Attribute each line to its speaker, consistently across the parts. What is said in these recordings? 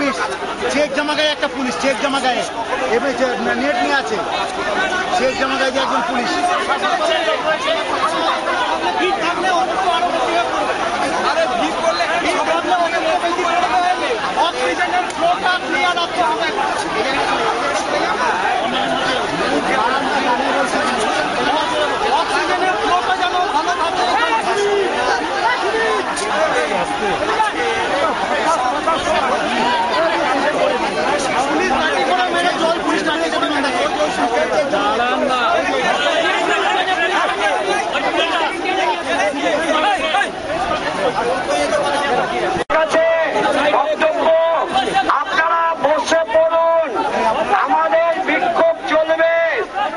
Speaker 1: Police, check জামা গায়ে একটা পুলিশ, চেক জামা গায়ে এবার নেট নিয়ে আছে, চেক জামা গায়ে যে একজন পুলিশ। অক্সিজেনের ফ্লোটা ক্লিয়ার রাখতে হবে। অক্সিজেনের ফ্লোটা যেন ভালো থাকে। পুলিশ লাঠি করে মেরে জল, পুলিশ লাঠি করে মেরে
Speaker 2: আপনারা বসে পড়ুন, আমাদের বিক্ষোভ চলবে,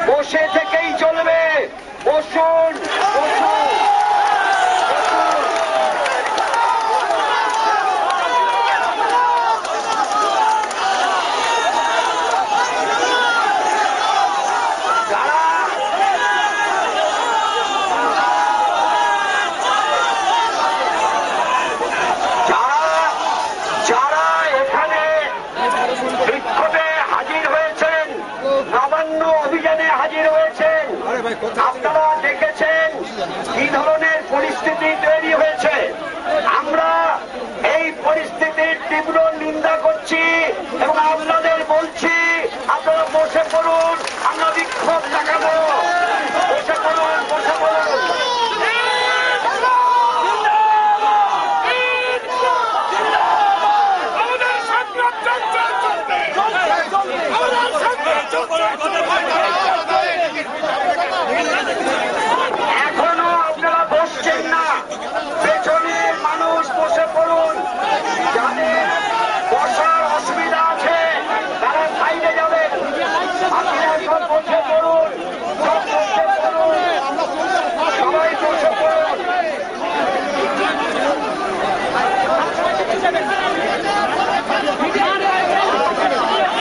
Speaker 2: বসে থেকেই চলবে, বসুন বসুন। অভিযানে হাজির হয়েছেন, আপনারা দেখেছেন কি ধরনের পরিস্থিতি তৈরি হয়েছে। আমরা এই পরিস্থিতির তীব্র নিন্দা করছি এবং আপনাদের বলছি আপনারা বসে পড়ুন, আমরা বিক্ষোভ দেখাবো। বসে পড়ুন, বসে পড়ুন। এখনো আপনারা বসছেন না, পেছনের মানুষ বসে পড়ুন। যাদের বসার অসুবিধা আছে তারা সাইডে যাবেন, আপনারা সব বসে পড়ুন।